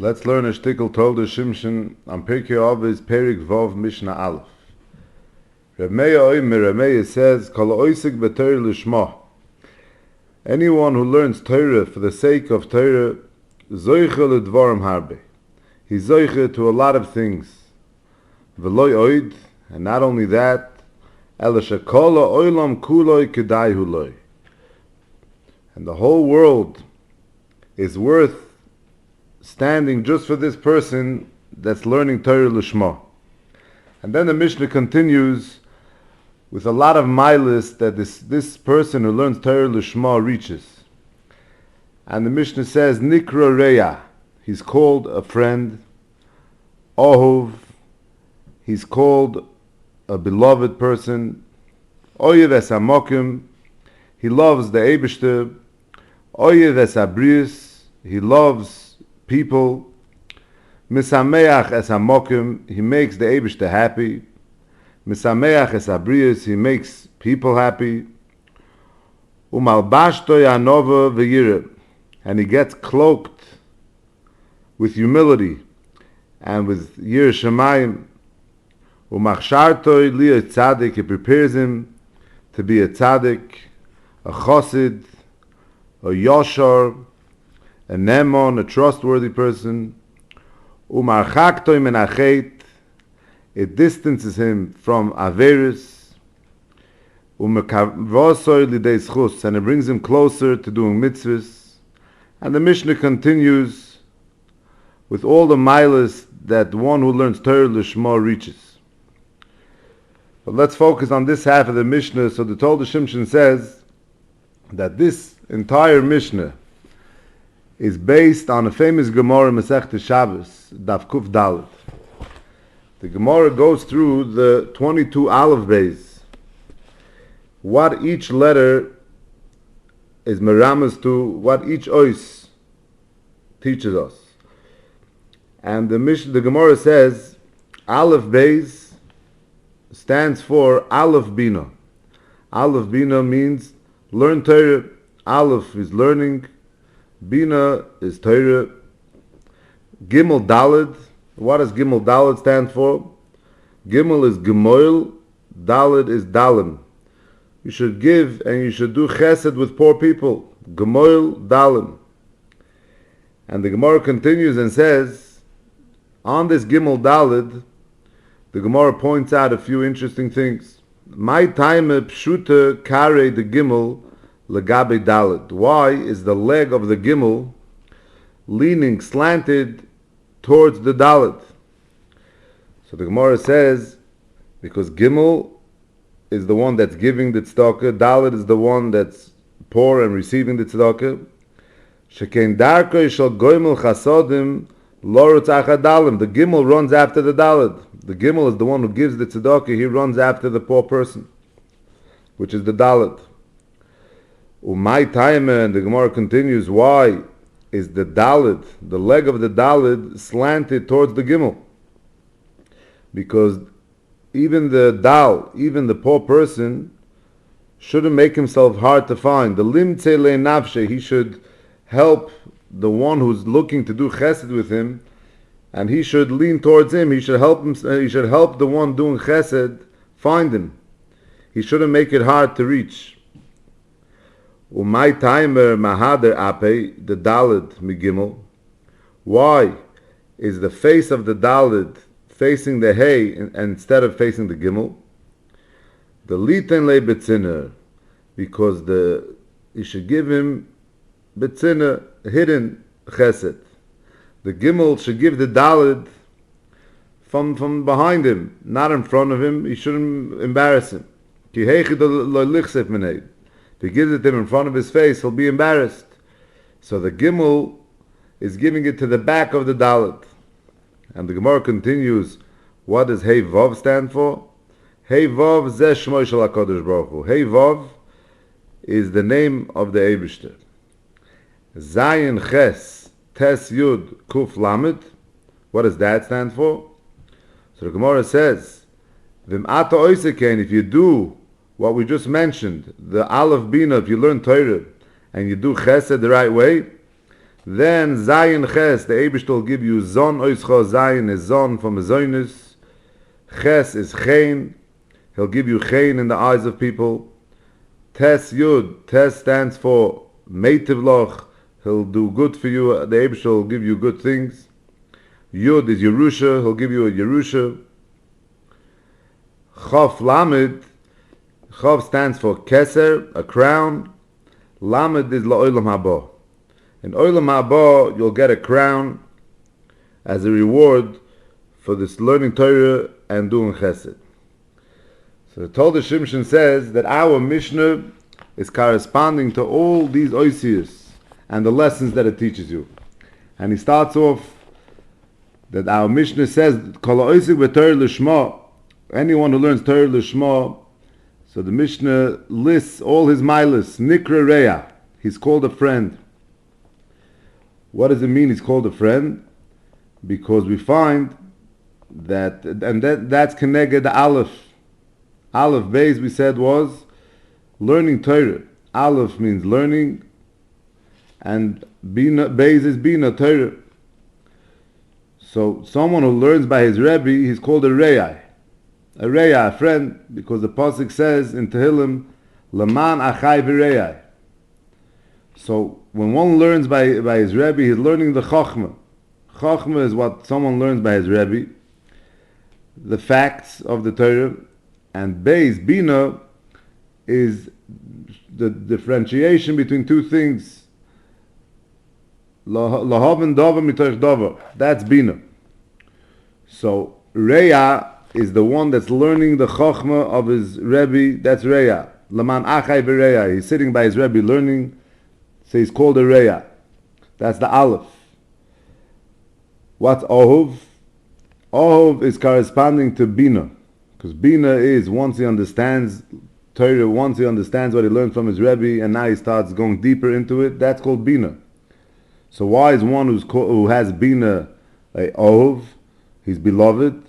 Let's learn a shtickle Toldos Shimshon on Perekei Avos Perik Vov Mishnah Aleph. Reb Meir says, Kol oisik b'Torah lishma. Anyone who learns Torah for the sake of Torah, zoiche l'dvarim harbe. He's zoiche to a lot of things. V'loi oid, and not only that, ela shekol ha'olam kuloi kedai hu loi. And the whole world is worth standing just for this person that's learning Torah Lishma. And then the Mishnah continues with a lot of milas that this person who learns Torah Lishma reaches. And the Mishnah says, Nikra Reya, he's called a friend. Ohov, he's called a beloved person. Oyev es hamokim, he loves the Eibishter. Oyev es habrius, he loves people. Misameach es hamokim, he makes the Eibishter happy. Misameach es habrius, he makes people happy. Umalbashto yanova v'yireh, and he gets cloaked with humility and with yireh shamayim. Umachsharto li tzaddik, he prepares him to be a tzaddik, a chosid, a yoshar, a nemon, a trustworthy person. Umarchaktoi min achet, it distances him from averis. Umekavosoi lidei schus, and it brings him closer to doing mitzvahs. And the Mishnah continues with all the milas that one who learns Torah Lishma reaches. But let's focus on this half of the Mishnah. So the Toldos Shimshon says that this entire Mishnah is based on a famous Gemara Masechta Shabbos, Daf Kuf Dalet. The Gemara goes through the 22 Aleph Beis, what each letter is meramas to, what each ois teaches us. And the Gemara says, Aleph Beis stands for Aleph Bina. Aleph Bina means learn Torah. Aleph is learning. Bina is Torah. Gimel Daled. What does Gimel Daled stand for? Gimel is Gemoil. Daled is Dalim. You should give and you should do chesed with poor people. Gemoil Dalim. And the Gemara continues and says, on this Gimel Daled, the Gemara points out a few interesting things. My time pshuta kare the Gimel legabe Daled. Why is the leg of the Gimel leaning, slanted towards the Daled? So the Gemara says, because Gimel is the one that's giving the tzedakah, Daled is the one that's poor and receiving the tzedakah. Shekain darko shel goimel chasodim lo rutzach hadalim. The Gimel runs after the Daled. The Gimel is the one who gives the tzedakah. He runs after the poor person, which is the Daled. Umay Taima, and the Gemara continues, why is the Daled, the leg of the Daled, slanted towards the Gimel? Because even the Dal, even the poor person, shouldn't make himself hard to find. The Limtze le nafshe, he should help the one who's looking to do chesed with him, and he should lean towards him. He should help him. He should help the one doing chesed find him. He shouldn't make it hard to reach. Umay timer mahader ape, the Daled migimel. Why is the face of the Daled facing the hay instead of facing the Gimel? The liten le betziner, because you should give him betziner, hidden chesed. The Gimel should give the Daled from behind him, not in front of him. He shouldn't embarrass him. Ki heichi lo lichsef minei. If he gives it to him in front of his face, he'll be embarrassed. So the Gimel is giving it to the back of the Daled. And the Gemara continues, what does Hey Vav stand for? Hey Vav zeh shmoi shel HaKadosh Baruch Hu. Hey Vav is the name of the Eibishter. Zayin Ches Tes Yud Kuf Lamed. What does that stand for? So the Gemara says, Vim ata oisekein, if you do what we just mentioned, the Aleph Bina, if you learn Torah and you do Chesed the right way, Then Zayin Ches, the Eibishter will give you Zon Oischa. Zayin is Zon from a Zoinus. Ches is Chen. He'll give you Chen in the eyes of people. Tes Yud. Tes stands for Meitiv Loch. He'll do good for you. The Eibishter will give you good things. Yud is Yerusha. He'll give you a Yerusha. Chof Lamed. Chof stands for Keser, a crown. Lamed is La'olam Haba. In Olam Haba, you'll get a crown as a reward for this learning Torah and doing Chesed. So the Toldos Shimshon says that our Mishnah is corresponding to all these oisius and the lessons that it teaches you. And he starts off that our Mishnah says, Kol ha'osik b'Torah l'shma, anyone who learns Torah l'shma. So the Mishnah lists all his milas. Nikra Reya, he's called a friend. What does it mean he's called a friend? Because we find that, and that's Keneged the Aleph. Aleph Beis we said was learning Torah. Aleph means learning, and Bina, Beis is Bina, Torah. So someone who learns by his Rebbe, he's called a Reyai. A Reyai, a friend, because the Pasuk says in Tehillim, Laman Achai v'Reyai. So when one learns by his Rebbe, he's learning the Chochmah. Chochmah is what someone learns by his Rebbe, the facts of the Torah, and Beis, Bina, is the differentiation between two things. Lahaven Dava mitoch Dava. That's Bina. So Reya is the one that's learning the Chochmah of his Rebbe, that's Reya. Laman Achai v'Reya. He's sitting by his Rebbe learning, so he's called a Reya. That's the Aleph. What's Ohuv? Ohuv is corresponding to Bina. Because Bina is, once he understands Torah, once he understands what he learned from his Rebbe, and now he starts going deeper into it, that's called Bina. So why is one who has Bina a Ohuv? He's beloved.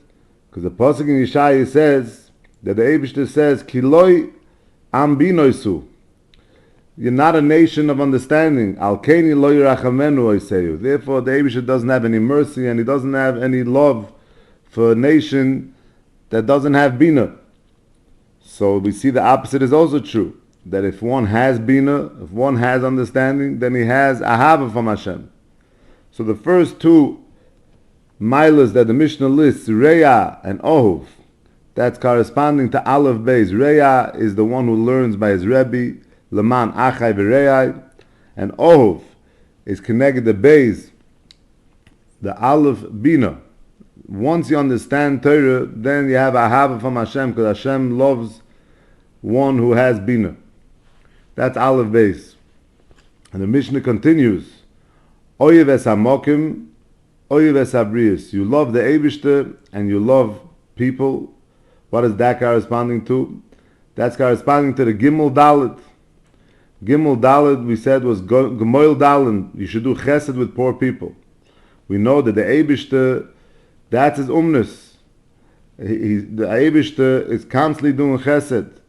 Because the Pasuk in Yeshaya says, that the Eibishter says, Kiloi am binoisu. You're not a nation of understanding. Al-Keni lo yirachamenu, I say you. Therefore, the Eibishter doesn't have any mercy, and he doesn't have any love for a nation that doesn't have Bina. So we see the opposite is also true. That if one has Bina, if one has understanding, then he has Ahava from Hashem. So the first two milas that the Mishnah lists, Reya and Ohuv, that's corresponding to Aleph Beis. Reya is the one who learns by his Rebbe, Laman Achai v'Reyai, and Ohuv is connected to Beis, the Aleph Bina. Once you understand Torah, then you have Ahava from Hashem, because Hashem loves one who has Bina. That's Aleph Beis. And the Mishnah continues, Oyev es hamokim, Oyev es habrius. You love the Eibishter and you love people. What is that corresponding to? That's corresponding to the Gimel Dalet. Gimel Dalet, we said, was Gemoil Dalet. You should do chesed with poor people. We know that the Eibishter, that's his umnus. The Eibishter is constantly doing chesed.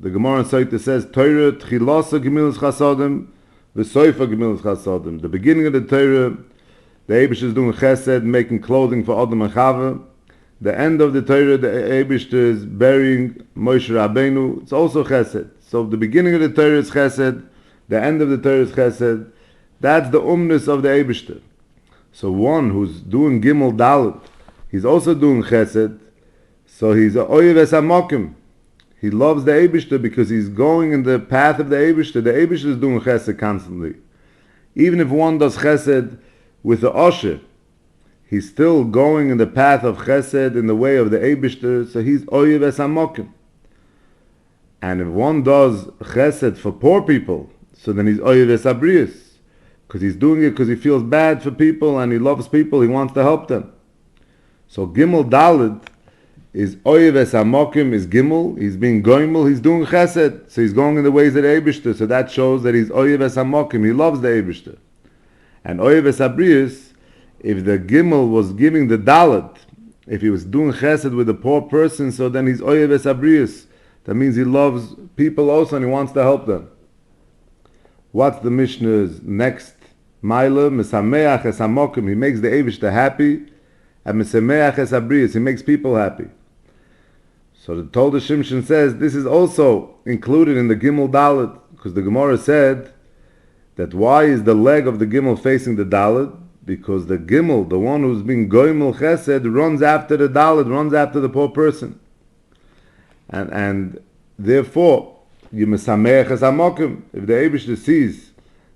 The Gemara in Sotah says, Torah tchilasa gemilas chasadim, v'soifa gemilas chasadim. The beginning of the Torah, the Eibishter is doing chesed, making clothing for Adam and Chava. The end of the Torah, the Eibishter is burying Moshe Rabbeinu. It's also chesed. So the beginning of the Torah is chesed, the end of the Torah is chesed. That's the umnus of the Eibishter. So one who's doing Gimel Dalet, he's also doing chesed, so he's a oyev es hamokim. He loves the Eibishter because he's going in the path of the Eibishter. The Eibishter is doing chesed constantly. Even if one does chesed with the Osher, he's still going in the path of chesed, in the way of the Eibishter, so he's oyev es hamokim. And if one does chesed for poor people, so then he's oyev es habrius, because he's doing it because he feels bad for people and he loves people, he wants to help them. So Gimel Dalet is oyev es hamokim, is Gimel, he's being goimel, he's doing chesed, so he's going in the ways of the Eibishter, so that shows that he's oyev es hamokim, he loves the Eibishter. And oyev es habrius, if the Gimel was giving the Dalet, if he was doing chesed with a poor person, so then he's oyev es habrius. That means he loves people also and he wants to help them. What's the Mishnah's next Maila, Mesameach es Hamokim, he makes the Eibishter happy, and Mesameach es Habrius, he makes people happy. So the Toldos Shimshon says this is also included in the Gimel Dalet, because the Gemara said that why is the leg of the Gimel facing the Dalet? Because the Gimel, the one who's being Goimel Chesed, runs after the Dalet, runs after the poor person. And therefore, you Mesameach es Hamokim, if the Eibishter sees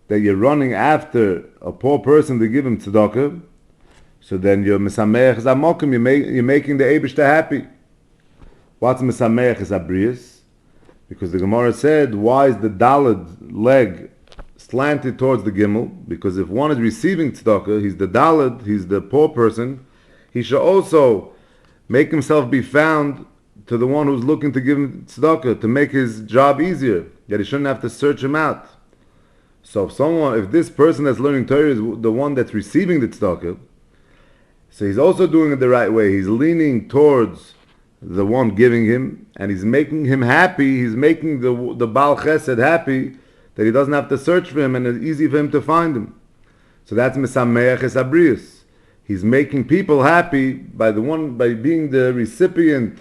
that you're running after a poor person to give him tzedakah, so then you're Mesameach es Hamokim, you're making the Eibishter happy. What's Mesameach es Habrius? Because the Gemara said, why is the Daled leg slanted towards the Gimel? Because if one is receiving tzedakah, he's the Daled, he's the poor person, he should also make himself be found to the one who's looking to give him tzedakah, to make his job easier, that he shouldn't have to search him out. So if this person that's learning Torah is the one that's receiving the tzedakah, so he's also doing it the right way. He's leaning towards the one giving him, and he's making him happy. He's making the Baal Chesed happy, that he doesn't have to search for him, and it's easy for him to find him. So that's Mesameach es Habrius. He's making people happy by being the recipient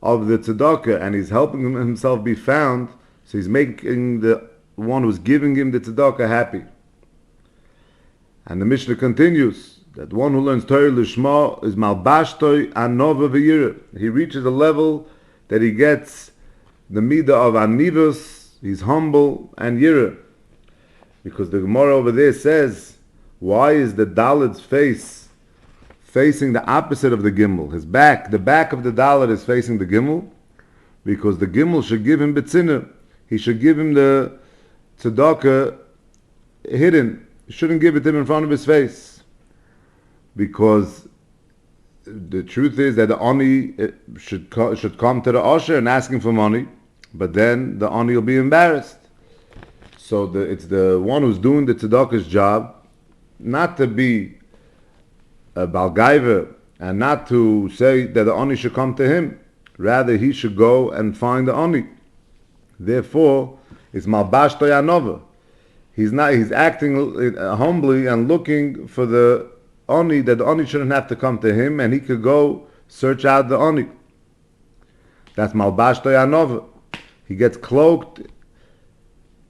of the tzedakah, and he's helping himself be found. So he's making the one who's giving him the tzedakah happy. And the Mishnah continues that one who learns Torah Lishma is Malbashtoi Anova V'yira. He reaches a level that he gets the midah of Anivus, he's humble and Yira. Because the Gemara over there says, why is the Daled's face facing the opposite of the Gimel? His back, the back of the Daled is facing the Gimel, because the Gimel should give him B'tzinah. He should give him the tzedakah hidden. He shouldn't give it to him in front of his face. Because the truth is that the Ani should come to the Usher and ask him for money, but then the Ani will be embarrassed. So it's the one who's doing the tzedakah's job, not to be a balgaiva and not to say that the Ani should come to him. Rather, he should go and find the Ani. Therefore, it's malbash toyanova. He's acting humbly and looking for the Ani, that the Ani shouldn't have to come to him, and he could go search out the Ani. That's malbash toyanova. He gets cloaked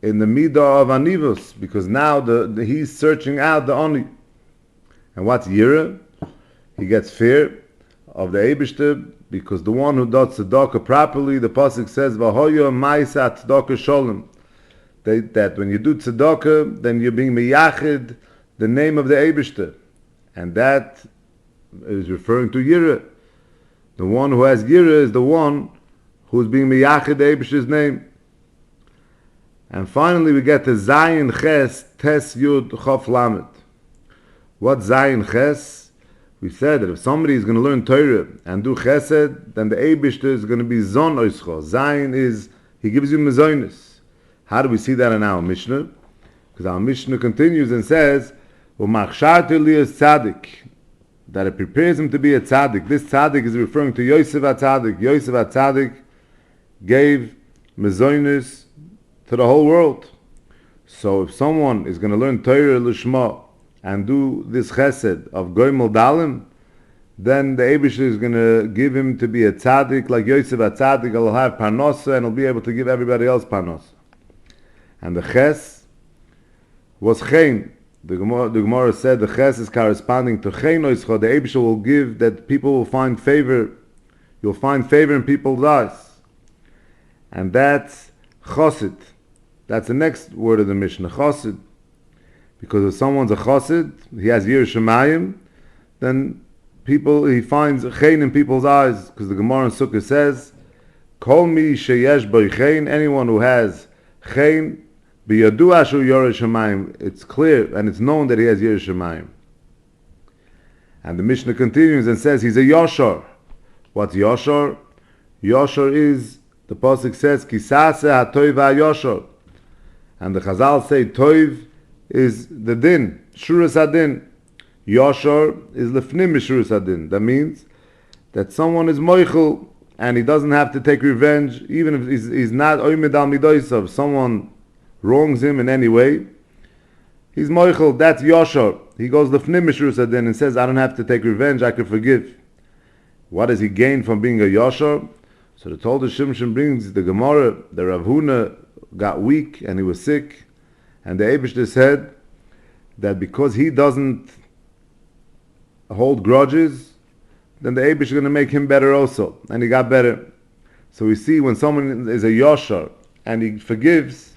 in the midah of Anivus, because now he's searching out the Ani. And what's Yira? He gets fear of the Eibishter, because the one who does tzedakah properly, the pasuk says, "V'hoyo ma'isa tzedakah sholem." That when you do tzedakah, then you're being miyachid the name of the Eibishter, and that is referring to Yira. The one who has Yira is the one who's being miyachid the Eibishter's name. And finally, we get to Zayin Ches Tes Yud Chof Lamed. What Zayin Ches? We said that if somebody is going to learn Torah and do Chesed, then the Eibishter is going to be Zon Oischo. Zayin is, he gives you Mezoinus. How do we see that in our Mishnah? Because our Mishnah continues and says, "U'machshartu li es tzaddik," that it prepares him to be a tzaddik. This tzaddik is referring to Yosef HaTzaddik. Yosef HaTzaddik gave Mezoinus to the whole world. So if someone is going to learn Torah Lishma and do this chesed of Goimel Dalim, then the Eibishter is going to give him to be a tzaddik, like Yosef HaTzaddik. He'll have parnosa, and he'll be able to give everybody else parnosa. And the ches was chen. The Gemara said the ches is corresponding to chen oischa. The Eibishter will give that people will find favor. You'll find favor in people's eyes. And that's chosid. That's the next word of the Mishnah, chosid. Because if someone's a chosid, he has Yir Shemayim, then he finds chen in people's eyes. Because the Gemara in Sukkah says, Kol mi sheyesh bo chen, anyone who has chen, biyadu ashu Yer Shemayim, it's clear and it's known that he has Yer Shemayim. And the Mishnah continues and says he's a Yoshar. What's Yoshar? Yoshar is, the pasuk says, Kisase hatoiv ha-yoshar. And the Chazal say toiv is the din, shuras adin. Yoshar is lefnim shuras adin. That means that someone is moichel and he doesn't have to take revenge, even if he's not oimed al midoisav. Someone wrongs him in any way, He's moichel, that's Yashar. He goes the Fnimishru Sadin and says, I don't have to take revenge, I can forgive. What does he gain from being a Yashar? So the Toldos Shimshon brings the Gemara, the Rav Huna got weak and he was sick, and the Eibishter said that because he doesn't hold grudges, then the Eibush is going to make him better also. And he got better. So we see when someone is a Yashar and he forgives,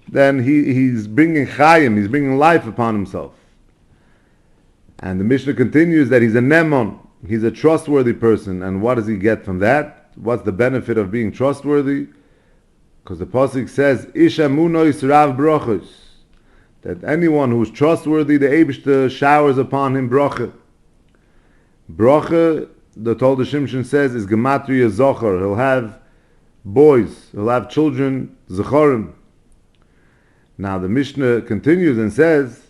then he's bringing Chayim, he's bringing life upon himself. And the Mishnah continues that he's a Nemon, he's a trustworthy person. And what does he get from that? What's the benefit of being trustworthy? Because the Pasuk says, Ish amunos rav brachos, that anyone who's trustworthy, the Eibishter showers upon him bracha. Bracha, the Toldos Shimshon says, is gematria zochar. He'll have boys, he'll have children, zechorim. Now the Mishnah continues and says,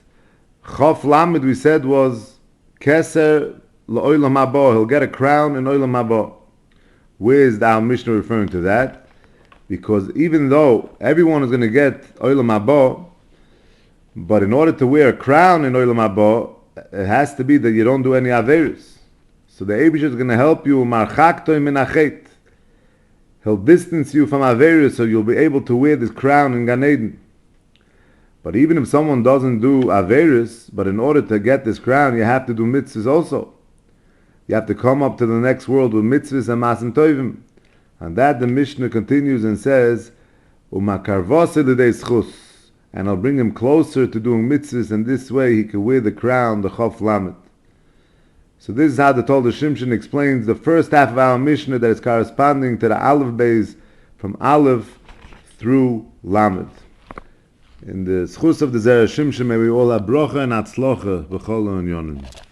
Chof Lamed, we said, was keser l'olam haba. He'll get a crown in olam haba. Where is our Mishnah referring to that? Because even though everyone is going to get olam haba, but in order to wear a crown in olam haba, it has to be that you don't do any averis. So the Eibush is going to help you, marchakto min achet. He'll distance you from averis, so you'll be able to wear this crown in Gan Eden. But even if someone doesn't do averis, but in order to get this crown, you have to do mitzvahs also. You have to come up to the next world with mitzvahs and masim tovim. And that the Mishnah continues and says, umakarvose l'dei schus. And I'll bring him closer to doing mitzvahs, and this way he can wear the crown, the Chof Lamed. So this is how the Toldos Shimshon explains the first half of our Mishnah that is corresponding to the Aleph Beis from Aleph through Lamed. In the schus of the Zera Shimshon, may we all have brocha and atzlocha b'chol ha'inyonim.